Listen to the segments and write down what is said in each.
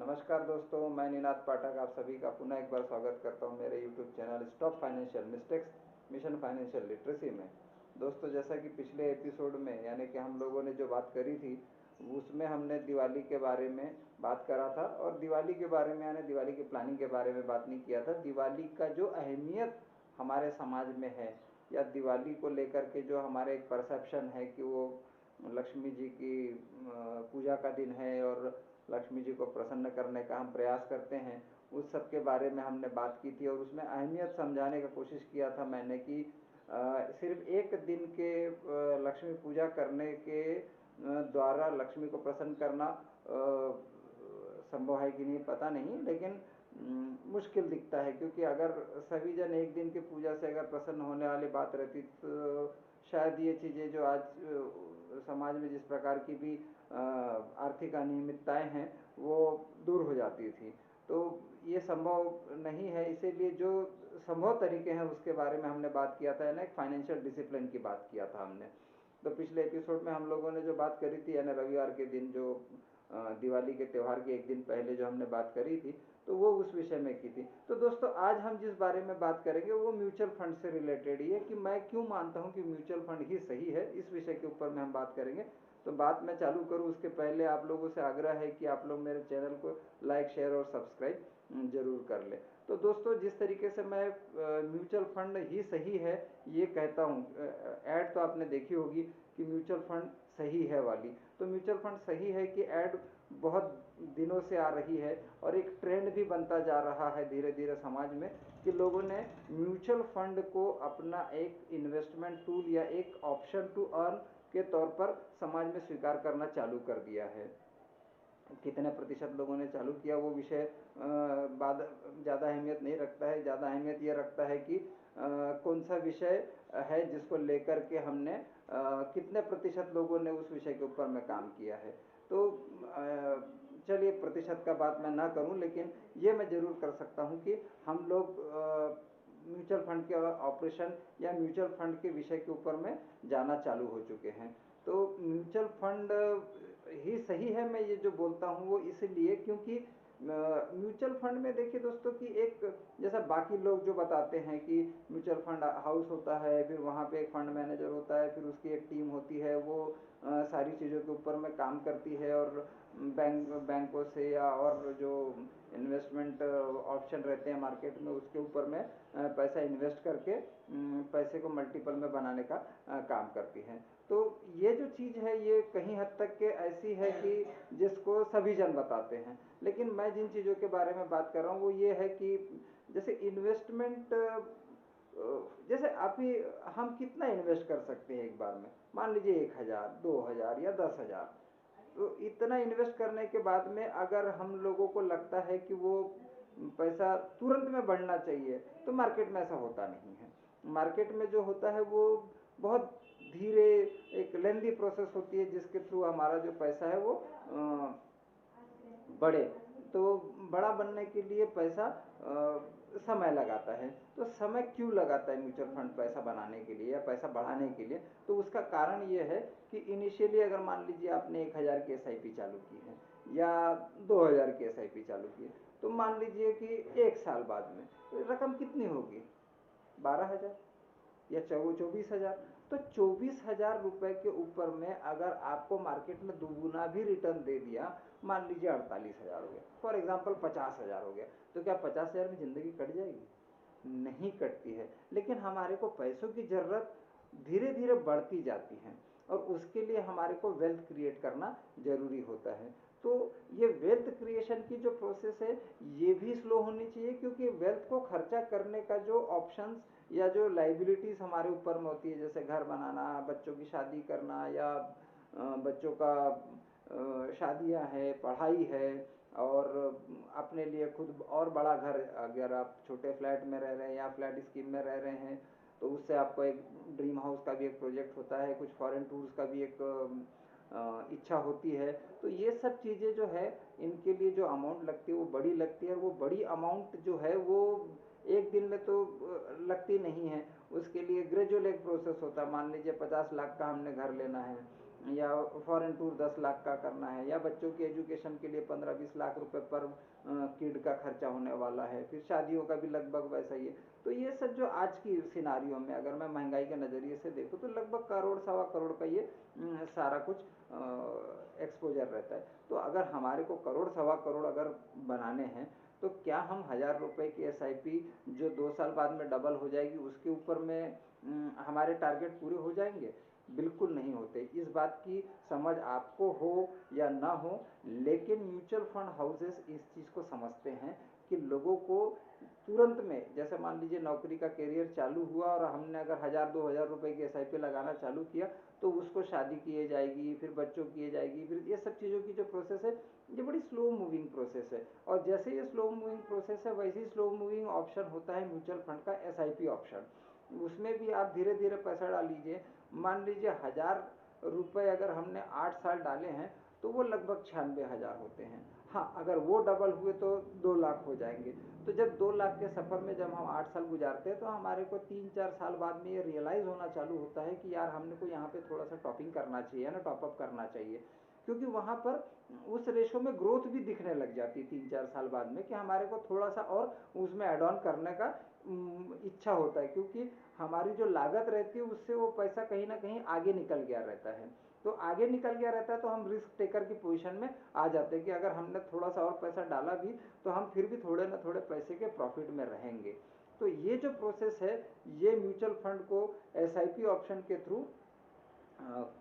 नमस्कार दोस्तों, मैं निनाद पाठक आप सभी का पुनः एक बार स्वागत करता हूं मेरे YouTube channel stop financial mistakes mission financial literacy में। दोस्तों, जैसा कि पिछले एपिसोड में यानी कि हम लोगों ने जो बात करी थी उसमें हमने दिवाली के बारे में बात करा था, और दिवाली के बारे में यानी दिवाली की प्लानिंग के बारे में बात नहीं किया था। दिवाली का जो अहमियत हमारे समाज में है, या दिवाली को लेकर के जो हमारे एक परसेप्शन है कि वो लक्ष्मी जी की पूजा का दिन है और लक्ष्मी जी को प्रसन्न करने का हम प्रयास करते हैं, उस सब के बारे में हमने बात की थी। और उसमें अहमियत समझाने का कोशिश किया था मैंने कि सिर्फ एक दिन के लक्ष्मी पूजा करने के द्वारा लक्ष्मी को प्रसन्न करना संभव है कि नहीं पता नहीं, लेकिन मुश्किल दिखता है, क्योंकि अगर सभी जन एक दिन की पूजा से अगर प्रसन्न होने वाली बात रहती तो शायद ये चीज़ें जो आज समाज में जिस प्रकार की भी आर्थिक अनियमितताएं हैं वो दूर हो जाती थी। तो ये संभव नहीं है, इसीलिए जो संभव तरीके हैं उसके बारे में हमने बात किया था, यानी एक फाइनेंशियल डिसिप्लिन की बात किया था हमने। तो पिछले एपिसोड में हम लोगों ने जो बात करी थी, यानी रविवार के दिन जो दिवाली के त्यौहार के एक दिन पहले जो हमने बात करी थी, तो वो उस विषय में की थी। तो दोस्तों, आज हम जिस बारे में बात करेंगे वो म्यूचुअल फंड से रिलेटेड ही है, कि मैं क्यों मानता हूँ कि म्यूचुअल फंड ही सही है, इस विषय के ऊपर में हम बात करेंगे। तो बात मैं चालू करूँ उसके पहले आप लोगों से आग्रह है कि आप लोग मेरे चैनल को लाइक, शेयर और सब्सक्राइब जरूर कर लें। तो दोस्तों, जिस तरीके से मैं म्यूचुअल फंड ही सही है ये कहता हूँ, ऐड तो आपने देखी होगी कि म्यूचुअल फंड सही है वाली, तो म्यूचुअल फंड सही है कि ऐड बहुत दिनों से आ रही है, और एक ट्रेंड भी बनता जा रहा है धीरे धीरे समाज में, कि लोगों ने म्यूचुअल फंड को अपना एक इन्वेस्टमेंट टूल या एक ऑप्शन टू अर्न के तौर पर समाज में स्वीकार करना चालू कर दिया है। कितने प्रतिशत लोगों ने चालू किया वो विषय बाद ज़्यादा अहमियत नहीं रखता है। ज़्यादा अहमियत ये रखता है कि कौन सा विषय है जिसको लेकर के हमने कितने प्रतिशत लोगों ने उस विषय के ऊपर में काम किया है। तो चलिए, प्रतिशत का बात मैं ना करूं, लेकिन ये मैं ज़रूर कर सकता हूं कि हम लोग म्यूचुअल फंड के ऑपरेशन या म्यूचुअल फंड के विषय के ऊपर में जाना चालू हो चुके हैं। तो म्यूचुअल फंड ही सही है, मैं ये जो बोलता हूँ वो इसलिए क्योंकि म्यूचुअल फंड में देखिए दोस्तों कि एक, जैसा बाकी लोग जो बताते हैं कि म्यूचुअल फंड हाउस होता है, फिर वहाँ पे एक फंड मैनेजर होता है, फिर उसकी एक टीम होती है, वो सारी चीज़ों के ऊपर में काम करती है, और बैंकों से या और जो इन्वेस्टमेंट ऑप्शन रहते हैं मार्केट में उसके ऊपर में पैसा इन्वेस्ट करके पैसे को मल्टीपल में बनाने का काम करती हैं। तो ये जो चीज़ है ये कहीं हद तक के ऐसी है कि जिसको सभी जन बताते हैं, लेकिन मैं जिन चीज़ों के बारे में बात कर रहा हूँ वो ये है कि जैसे इन्वेस्टमेंट, जैसे आप ही, हम कितना इन्वेस्ट कर सकते हैं एक बार में, मान लीजिए 1,000, 2,000 या 10,000। तो इतना इन्वेस्ट करने के बाद में अगर हम लोगों को लगता है कि वो पैसा तुरंत में बढ़ना चाहिए, तो मार्केट में ऐसा होता नहीं है। मार्केट में जो होता है वो बहुत धीरे, एक लेंदी प्रोसेस होती है जिसके थ्रू हमारा जो पैसा है वो बढ़े। तो बड़ा बनने के लिए पैसा समय लगाता है। तो समय क्यों लगाता है म्यूचुअल फंड पैसा बनाने के लिए या पैसा बढ़ाने के लिए? तो उसका कारण ये है कि इनिशियली अगर मान लीजिए आपने 1,000 की एस चालू की है या 2,000 की एस चालू की है, तो मान लीजिए कि एक साल बाद में रकम कितनी होगी? 12,000 या 24,000। तो 24,000 रुपए के ऊपर में अगर आपको मार्केट में दुगुना भी रिटर्न दे दिया, मान लीजिए 48,000 हो गया, फॉर एग्जाम्पल 50,000 हो गया, तो क्या 50,000 में ज़िंदगी कट जाएगी? नहीं कटती है। लेकिन हमारे को पैसों की ज़रूरत धीरे धीरे बढ़ती जाती है, और उसके लिए हमारे को वेल्थ क्रिएट करना ज़रूरी होता है। तो ये वेल्थ क्रिएशन की जो प्रोसेस है ये भी स्लो होनी चाहिए, क्योंकि वेल्थ को खर्चा करने का जो ऑप्शंस या जो लाइबिलिटीज़ हमारे ऊपर में होती है, जैसे घर बनाना, बच्चों की शादी करना, या बच्चों का शादियां है, पढ़ाई है, और अपने लिए खुद और बड़ा घर, अगर आप छोटे फ्लैट में रह रहे हैं या फ्लैट स्कीम में रह रहे हैं तो उससे आपको एक ड्रीम हाउस का भी एक प्रोजेक्ट होता है, कुछ फॉरेन टूर्स का भी एक इच्छा होती है। तो ये सब चीज़ें जो है इनके लिए जो अमाउंट लगती है वो बड़ी लगती है, और वो बड़ी अमाउंट जो है वो एक दिन में तो लगती नहीं है। उसके लिए ग्रेजुअल एक प्रोसेस होता है। मान लीजिए 50 लाख का हमने घर लेना है, या फॉरेन टूर 10 लाख का करना है, या बच्चों की एजुकेशन के लिए 15-20 लाख रुपए पर किड का खर्चा होने वाला है, फिर शादियों का भी लगभग वैसा ही है। तो ये सब जो आज की सिनारियों में अगर मैं महंगाई के नज़रिए से देखूँ तो लगभग करोड़ सवा करोड़ का ये सारा कुछ एक्सपोजर रहता है। तो अगर हमारे को करोड़ सवा करोड़ अगर बनाने हैं, तो क्या हम 1000 रुपये की SIP जो 2 साल बाद में डबल हो जाएगी उसके ऊपर में हमारे टारगेट पूरे हो जाएंगे? बिल्कुल नहीं होते। इस बात की समझ आपको हो या ना हो, लेकिन म्यूचुअल फंड हाउसेस इस चीज़ को समझते हैं कि लोगों को तुरंत में, जैसे मान लीजिए नौकरी का करियर चालू हुआ और हमने अगर 1000-2000 रुपए की SIP लगाना चालू किया, तो उसको शादी किए जाएगी, फिर बच्चों किए जाएगी, फिर ये सब चीज़ों की जो प्रोसेस है, ये बड़ी स्लो मूविंग प्रोसेस है। और जैसे ये स्लो मूविंग प्रोसेस है, वैसे ही स्लो मूविंग ऑप्शन होता है म्यूचुअल फंड का SIP ऑप्शन। उसमें भी आप धीरे धीरे पैसा डाल लीजिए। मान लीजिए 1000 रुपये अगर हमने 8 साल डाले हैं, तो वो लगभग 96,000 होते हैं। हाँ, अगर वो डबल हुए तो 2 लाख हो जाएंगे। तो जब 2 लाख के सफ़र में जब हम 8 साल गुजारते हैं, तो हमारे को 3-4 साल बाद में ये रियलाइज़ होना चालू होता है कि यार हमने को यहाँ पे थोड़ा सा टॉपिंग करना चाहिए ना, टॉपअप करना चाहिए। क्योंकि वहाँ पर उस रेशो में ग्रोथ भी दिखने लग जाती 3-4 साल बाद में, कि हमारे को थोड़ा सा और उसमें एड ऑन करने का इच्छा होता है, क्योंकि हमारी जो लागत रहती है उससे वो पैसा कहीं ना कहीं आगे निकल गया रहता है। तो आगे निकल गया रहता है तो हम रिस्क टेकर की पोजीशन में आ जाते हैं कि अगर हमने थोड़ा सा और पैसा डाला भी, तो हम फिर भी थोड़े ना थोड़े पैसे के प्रॉफिट में रहेंगे। तो ये जो प्रोसेस है, ये म्यूचुअल फंड को SIP ऑप्शन के थ्रू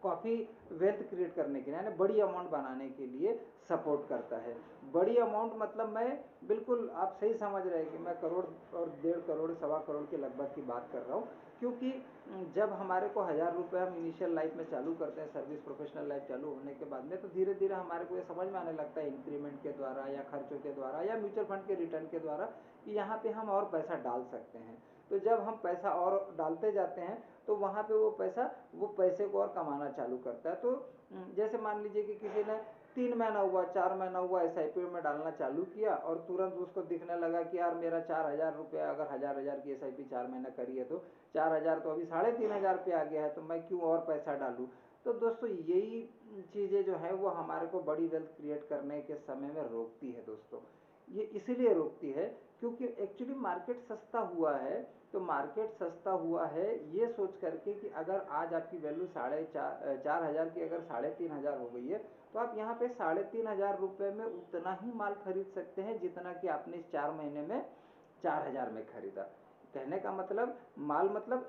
काफ़ी वेल्थ क्रिएट करने के लिए, यानी बड़ी अमाउंट बनाने के लिए सपोर्ट करता है। बड़ी अमाउंट मतलब मैं बिल्कुल, आप सही समझ रहे हैं कि मैं करोड़ और 1.5 करोड़ सवा करोड़ के लगभग की बात कर रहा हूँ। क्योंकि जब हमारे को 1000 रुपये हम इनिशियल लाइफ में चालू करते हैं, सर्विस प्रोफेशनल लाइफ चालू होने के बाद में, तो धीरे धीरे हमारे को ये समझ में आने लगता है इंक्रीमेंट के द्वारा या खर्चों के द्वारा या म्यूचुअल फंड के रिटर्न के द्वारा, कि यहाँ पे हम और पैसा डाल सकते हैं। तो जब हम पैसा और डालते जाते हैं, तो वहाँ पे वो पैसे को और कमाना चालू करता है। तो जैसे मान लीजिए कि किसी ने 3 महीना हुआ, 4 महीना हुआ SIP में डालना चालू किया, और तुरंत उसको दिखने लगा कि यार मेरा 4000 रुपये, अगर 1000 की SIP 4 महीना करी है, तो 4000 तो अभी 3500 पे आ गया है, तो मैं क्यों और पैसा डालूँ? तो दोस्तों यही चीज़ें जो है वो हमारे को बड़ी वेल्थ क्रिएट करने के समय में रोकती है दोस्तों। ये इसीलिए रोकती है क्योंकि एक्चुअली मार्केट सस्ता हुआ है। तो मार्केट सस्ता हुआ है ये सोच करके कि अगर आज आपकी वैल्यू 4,500 की अगर 3,500 हो गई है, तो आप यहाँ पे 3,500 रुपये में उतना ही माल खरीद सकते हैं जितना कि आपने इस 4 महीने में 4,000 में खरीदा। कहने का मतलब, माल मतलब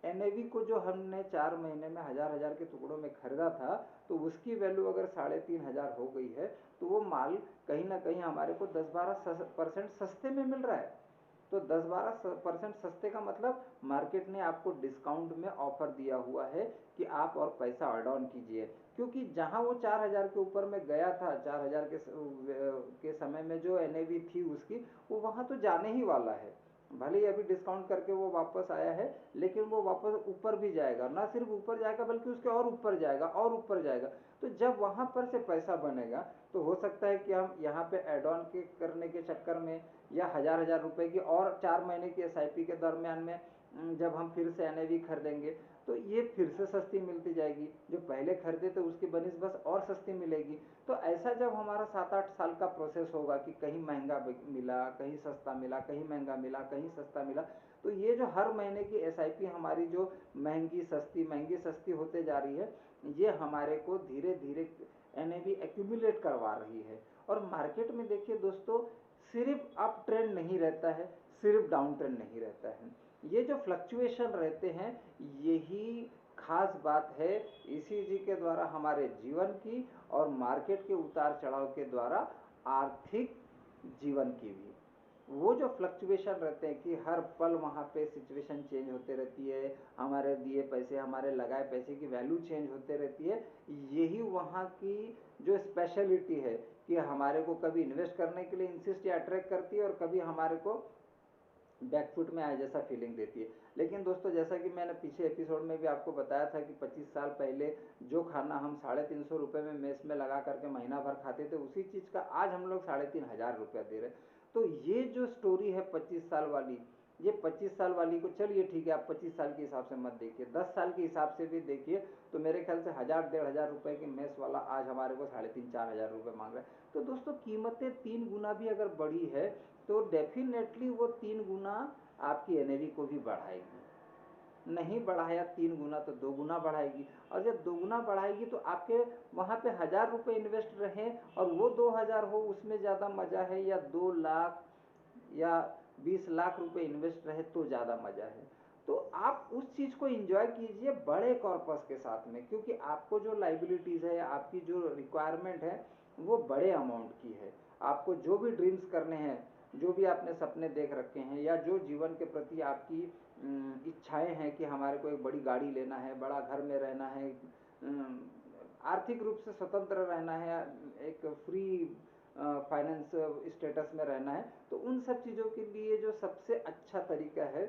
NAV को जो हमने 4 महीने में 1000 के टुकड़ों में खरीदा था, तो उसकी वैल्यू अगर 3,500 हो गई है, तो वो माल कहीं ना कहीं हमारे को 10-12% सस्ते में मिल रहा है। तो 10-12% सस्ते का मतलब मार्केट ने आपको डिस्काउंट में ऑफर दिया हुआ है कि आप और पैसा ऐड ऑन कीजिए। क्योंकि जहां वो 4,000 के ऊपर में गया था, 4,000 के समय में जो NAV थी उसकी, वो वहां तो जाने ही वाला है। भले ही अभी डिस्काउंट करके वो वापस आया है, लेकिन वो वापस ऊपर भी जाएगा, ना सिर्फ ऊपर जाएगा बल्कि उसके और ऊपर जाएगा और ऊपर जाएगा। तो जब वहां पर से पैसा बनेगा, तो हो सकता है कि हम यहाँ पे एड ऑन के करने के चक्कर में, या 1000-1000 रुपए की और 4 महीने की SIP के दरमियान में जब हम फिर से NAV खरीदेंगे, तो ये फिर से सस्ती मिलती जाएगी। जो पहले खरीदे थे उसकी बनिस्बत और सस्ती मिलेगी। तो ऐसा जब हमारा 7-8 साल का प्रोसेस होगा कि कहीं महंगा मिला, कहीं सस्ता मिला, कहीं महंगा मिला, कहीं सस्ता मिला, तो ये जो हर महीने की SIP हमारी जो महंगी सस्ती होते जा रही है, ये हमारे को धीरे धीरे NAV एक्यूमुलेट करवा रही है। और मार्केट में देखिए दोस्तों, सिर्फ अप ट्रेंड नहीं रहता है, सिर्फ डाउन ट्रेंड नहीं रहता है, ये जो फ्लक्चुएशन रहते हैं, यही खास बात है इसी जी के द्वारा हमारे जीवन की, और मार्केट के उतार चढ़ाव के द्वारा आर्थिक जीवन की भी। वो जो फ्लक्चुएशन रहते हैं कि हर पल वहाँ पे सिचुएशन चेंज होते रहती है, हमारे दिए पैसे, हमारे लगाए पैसे की वैल्यू चेंज होते रहती है, यही वहाँ की जो स्पेशलिटी है, कि हमारे को कभी इन्वेस्ट करने के लिए इंसिस्ट या अट्रैक्ट करती है, और कभी हमारे को बैकफुट में आए जैसा फीलिंग देती है। लेकिन दोस्तों, जैसा कि मैंने पीछे एपिसोड में भी आपको बताया था कि 25 साल पहले जो खाना हम 350 रुपये में मेस में लगा करके महीना भर खाते थे, उसी चीज़ का आज हम लोग 3,500 रुपया दे रहे हैं। तो ये जो स्टोरी है 25 साल वाली, ये 25 साल वाली को चलिए ठीक है, आप 25 साल के हिसाब से मत देखिए, 10 साल के हिसाब से भी देखिए, तो मेरे ख्याल से 1000 1,500 रुपए की मेस वाला आज हमारे को 3,500 4,000 रुपए मांग रहा है। तो दोस्तों कीमतें 3 गुना भी अगर बढ़ी है तो डेफिनेटली वो 3 गुना आपकी एनएवी को भी बढ़ाएगी। नहीं बढ़ाया 3 गुना तो 2 गुना बढ़ाएगी, और जब 2 गुना बढ़ाएगी तो आपके वहाँ पे 1,000 रुपये इन्वेस्ट रहे और वो 2,000 हो, उसमें ज़्यादा मज़ा है, या 2 लाख या 20 लाख रुपए इन्वेस्ट रहे तो ज़्यादा मज़ा है। तो आप उस चीज़ को इंजॉय कीजिए बड़े कॉर्पस के साथ में, क्योंकि आपको जो लाइबिलिटीज़ है, आपकी जो रिक्वायरमेंट है, वो बड़े अमाउंट की है। आपको जो भी ड्रीम्स करने हैं, जो भी आपने सपने देख रखे हैं, या जो जीवन के प्रति आपकी इच्छाएं हैं कि हमारे को एक बड़ी गाड़ी लेना है, बड़ा घर में रहना है, आर्थिक रूप से स्वतंत्र रहना है, एक फ्री फाइनेंस स्टेटस में रहना है, तो उन सब चीज़ों के लिए जो सबसे अच्छा तरीका है,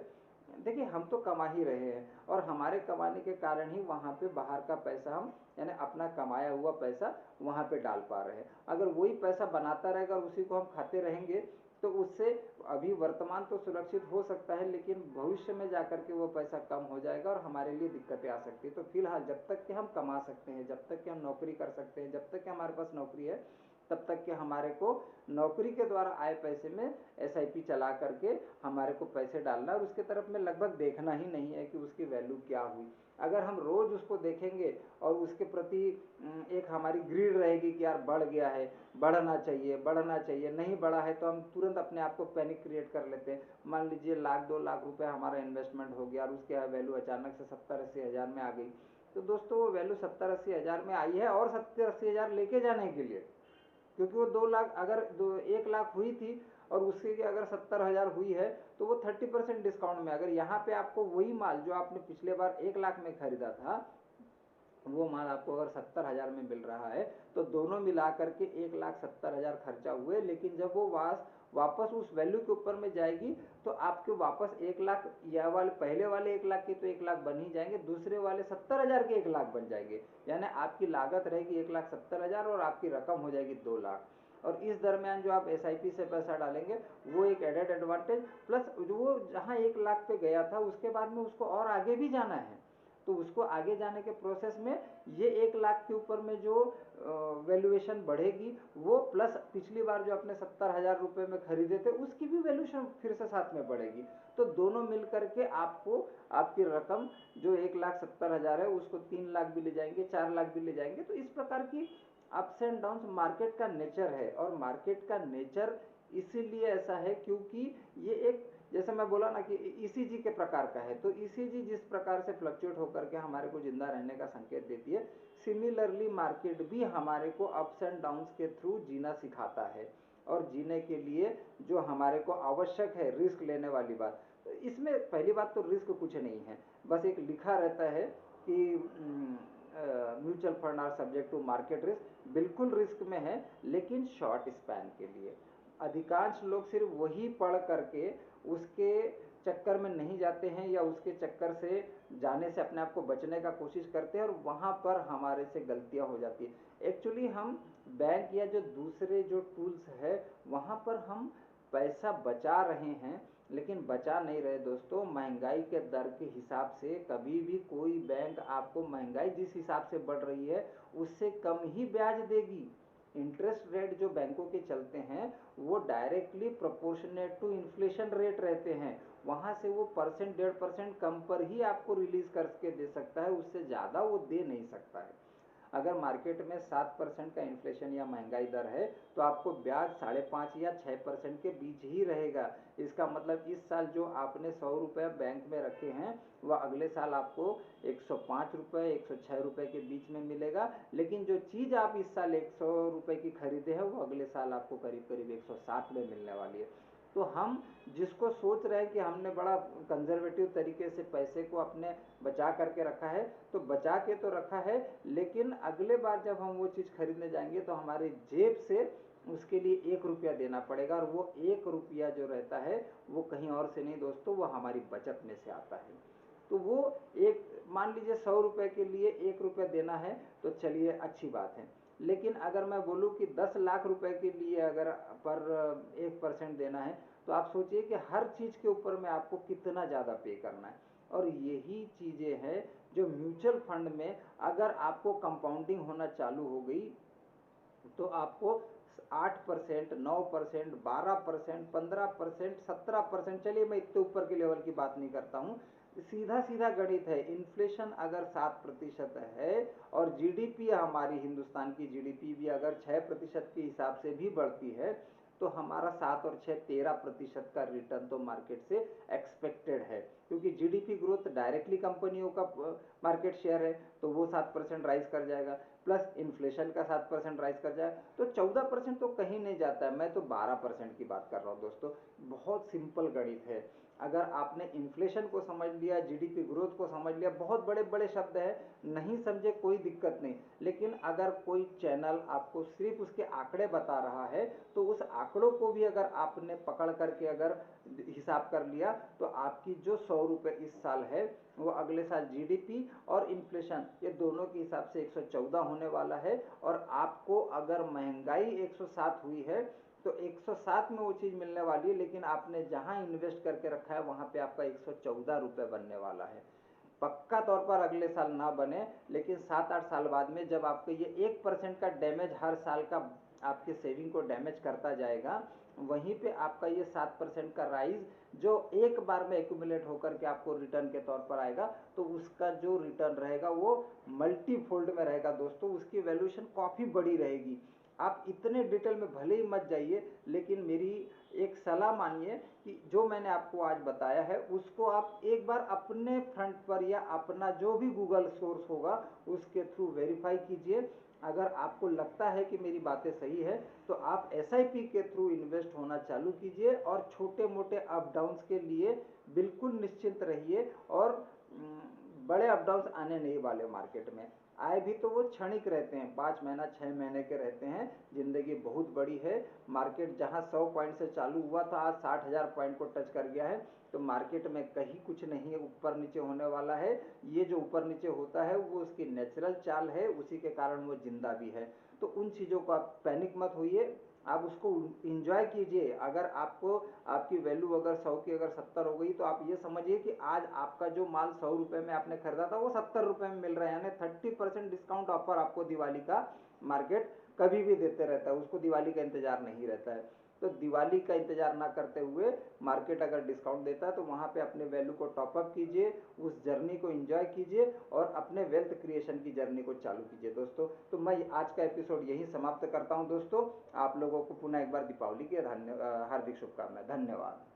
देखिए हम तो कमा ही रहे हैं, और हमारे कमाने के कारण ही वहाँ पे बाहर का पैसा हम, यानी अपना कमाया हुआ पैसा वहाँ पे डाल पा रहे हैं। अगर वही पैसा बनाता रहेगा और उसी को हम खाते रहेंगे, तो उससे अभी वर्तमान तो सुरक्षित हो सकता है, लेकिन भविष्य में जाकर के वो पैसा कम हो जाएगा और हमारे लिए दिक्कतें आ सकती है। तो फिलहाल जब तक कि हम कमा सकते हैं, जब तक कि हम नौकरी कर सकते हैं, जब तक कि हमारे पास नौकरी है, तब तक कि हमारे को नौकरी के द्वारा आए पैसे में एसआईपी चला करके हमारे को पैसे डालना, और उसके तरफ में लगभग देखना ही नहीं है कि उसकी वैल्यू क्या हुई। अगर हम रोज उसको देखेंगे और उसके प्रति एक हमारी ग्रीड रहेगी कि यार बढ़ गया है, बढ़ना चाहिए, बढ़ना चाहिए, नहीं बढ़ा है तो हम तुरंत अपने आप को पैनिक क्रिएट कर लेते हैं। मान लीजिए 1,00,000 2,00,000 रुपए हमारा इन्वेस्टमेंट हो गया और उसकी वैल्यू अचानक से 70-80 हज़ार में आ गई, तो दोस्तों वो वैल्यू 70-80 हज़ार में आई है और 70-80 हज़ार लेके जाने के लिए, क्योंकि वो 2 लाख अगर 1 लाख हुई थी और उसके अगर 70 हज़ार हुई है, तो वो 30% डिस्काउंट में, अगर यहाँ पे आपको वही माल जो आपने पिछले बार 1 लाख में खरीदा था, वो माल आपको अगर 70 हज़ार में मिल रहा है, तो दोनों मिला करके 1,70,000 खर्चा हुए, लेकिन जब वो वापस उस वैल्यू के ऊपर में जाएगी, तो आपके वापस 1 लाख, या वाले पहले वाले 1 लाख के तो 1 लाख बन ही जाएंगे, दूसरे वाले 70 हज़ार के 1 लाख बन जाएंगे, यानी आपकी लागत रहेगी 1,70,000 और आपकी रकम हो जाएगी 2 लाख। और इस दरमियान जो आप एसआईपी से पैसा डालेंगे, वो एक एडेड एडवांटेज, प्लस वो जहाँ 1 लाख पे गया था उसके बाद में उसको और आगे भी जाना है, तो उसको आगे जाने के प्रोसेस में ये 1 लाख के ऊपर में जो वैल्यूएशन बढ़ेगी, वो प्लस पिछली बार जो अपने 70 हज़ार रुपये में खरीदे थे उसकी भी वैल्यूएशन फिर से साथ में बढ़ेगी, तो दोनों मिल करके आपको आपकी रकम जो 1,70,000 है उसको 3 लाख भी ले जाएंगे, 4 लाख भी ले जाएंगे। तो इस प्रकार की अप्स एंड डाउन्स मार्केट का नेचर है, और मार्केट का नेचर इसीलिए ऐसा है क्योंकि ये एक, जैसे मैं बोला ना कि ईसीजी के प्रकार का है, तो ईसीजी जिस प्रकार से फ्लक्चुएट होकर के हमारे को जिंदा रहने का संकेत देती है, सिमिलरली मार्केट भी हमारे को अप्स एंड डाउन्स के थ्रू जीना सिखाता है, और जीने के लिए जो हमारे को आवश्यक है रिस्क लेने वाली बात, तो इसमें पहली बात तो रिस्क कुछ नहीं है, बस एक लिखा रहता है कि mutual fund are subject to market risk, बिल्कुल रिस्क में है लेकिन शॉर्ट स्पैन के लिए। अधिकांश लोग सिर्फ वही पढ़ करके उसके चक्कर में नहीं जाते हैं, या उसके चक्कर से जाने से अपने आप को बचने का कोशिश करते हैं, और वहाँ पर हमारे से गलतियाँ हो जाती है। एक्चुअली हम बैंक या जो दूसरे जो टूल्स है वहाँ पर हम पैसा बचा रहे हैं, लेकिन बचा नहीं रहे दोस्तों। महंगाई के दर के हिसाब से कभी भी कोई बैंक आपको महंगाई जिस हिसाब से बढ़ रही है उससे कम ही ब्याज देगी। इंटरेस्ट रेट जो बैंकों के चलते हैं वो directly proportionate to inflation rate रहते हैं, वहाँ से वो 1% 1.5% कम पर ही आपको रिलीज करके दे सकता है, उससे ज़्यादा वो दे नहीं सकता है। अगर मार्केट में 7% का इन्फ्लेशन या महंगाई दर है, तो आपको ब्याज 5.5 या 6% के बीच ही रहेगा। इसका मतलब इस साल जो आपने 100 रुपये बैंक में रखे हैं वह अगले साल आपको 105 रुपये 106 रुपये के बीच में मिलेगा, लेकिन जो चीज़ आप इस साल 100 रुपये की खरीदे हैं वो अगले साल आपको करीब करीब 160 में मिलने वाली है। तो हम जिसको सोच रहे हैं कि हमने बड़ा कंजर्वेटिव तरीके से पैसे को अपने बचा करके रखा है, तो बचा के तो रखा है, लेकिन अगले बार जब हम वो चीज़ खरीदने जाएंगे तो हमारे जेब से उसके लिए 1 रुपया देना पड़ेगा, और वो 1 रुपया जो रहता है वो कहीं और से नहीं दोस्तों, वो हमारी बचत में से आता है। तो वो एक, मान लीजिए 100 रुपये के लिए 1 रुपया देना है, तो चलिए अच्छी बात है, लेकिन अगर मैं बोलूँ कि 10 लाख रुपए के लिए अगर पर 1% देना है, तो आप सोचिए कि हर चीज़ के ऊपर में आपको कितना ज़्यादा पे करना है। और यही चीज़ें हैं जो म्यूचुअल फंड में अगर आपको कंपाउंडिंग होना चालू हो गई, तो आपको 8%, 9%, 12%, 15%, 17%, चलिए मैं इतने ऊपर के लेवल की बात नहीं करता हूँ, सीधा सीधा गणित है। इन्फ्लेशन अगर 7% है और जीडीपी, हमारी हिंदुस्तान की जीडीपी भी अगर 6% के हिसाब से भी बढ़ती है, तो हमारा 7 और 6 13% का रिटर्न तो मार्केट से एक्सपेक्टेड है, क्योंकि जीडीपी ग्रोथ डायरेक्टली कंपनियों का मार्केट शेयर है, तो वो 7% राइज कर जाएगा, प्लस इन्फ्लेशन का 7% राइज कर जाए, तो 14% तो कहीं नहीं जाता है। मैं तो 12% की बात कर रहा हूँ दोस्तों। बहुत सिंपल गणित है। अगर आपने इन्फ्लेशन को समझ लिया, जीडीपी ग्रोथ को समझ लिया, बहुत बड़े बड़े शब्द हैं, नहीं समझे कोई दिक्कत नहीं, लेकिन अगर कोई चैनल आपको सिर्फ उसके आंकड़े बता रहा है, तो उस आंकड़ों को भी अगर आपने पकड़ करके अगर हिसाब कर लिया, तो आपकी जो 100 रुपये इस साल है, वो अगले साल जीडीपी और इन्फ्लेशन ये दोनों के हिसाब से 114 होने वाला है। और आपको अगर महंगाई 107 हुई है, तो 107 में वो चीज़ मिलने वाली है, लेकिन आपने जहां इन्वेस्ट करके रखा है वहां पे आपका 114 रुपये बनने वाला है। पक्का तौर पर अगले साल ना बने, लेकिन 7-8 साल बाद में जब आपको ये 1% का डैमेज हर साल का आपके सेविंग को डैमेज करता जाएगा, वहीं पे आपका ये 7% का राइज जो एक बार में एक्यूमुलेट होकर के आपको रिटर्न के तौर पर आएगा, तो उसका जो रिटर्न रहेगा वो मल्टीफोल्ड में रहेगा दोस्तों, उसकी वैल्यूएशन काफ़ी बड़ी रहेगी। आप इतने डिटेल में भले ही मत जाइए, लेकिन मेरी एक सलाह मानिए कि जो मैंने आपको आज बताया है उसको आप एक बार अपने फ्रंट पर या अपना जो भी गूगल सोर्स होगा उसके थ्रू वेरीफाई कीजिए। अगर आपको लगता है कि मेरी बातें सही है, तो आप एसआईपी के थ्रू इन्वेस्ट होना चालू कीजिए और छोटे मोटे अप डाउन्स के लिए बिल्कुल निश्चिंत रहिए। और बड़े अप डाउन्स आने नहीं वाले मार्केट में। आए भी तो वो क्षणिक रहते हैं, 5 महीना 6 महीने के रहते हैं। जिंदगी बहुत बड़ी है। मार्केट जहां 100 पॉइंट से चालू हुआ था, आज 60,000 पॉइंट को टच कर गया है, तो मार्केट में कहीं कुछ नहीं ऊपर नीचे होने वाला है। ये जो ऊपर नीचे होता है वो उसकी नेचुरल चाल है, उसी के कारण वो जिंदा भी है। तो उन चीज़ों को आप पैनिक मत होइए, आप उसको इंजॉय कीजिए। अगर आपको आपकी वैल्यू अगर 100 की अगर 70 हो गई, तो आप ये समझिए कि आज आपका जो माल 100 रुपये में आपने खरीदा था वो 70 रुपये में मिल रहा है, यानी 30% डिस्काउंट ऑफर आपको दिवाली का मार्केट कभी भी देते रहता है, उसको दिवाली का इंतजार नहीं रहता है। तो दिवाली का इंतजार ना करते हुए मार्केट अगर डिस्काउंट देता है, तो वहाँ पे अपने वैल्यू को टॉपअप कीजिए, उस जर्नी को एंजॉय कीजिए और अपने वेल्थ क्रिएशन की जर्नी को चालू कीजिए दोस्तों। तो मैं आज का एपिसोड यही समाप्त करता हूँ दोस्तों। आप लोगों को पुनः एक बार दीपावली की हार्दिक शुभकामनाएं। धन्यवाद।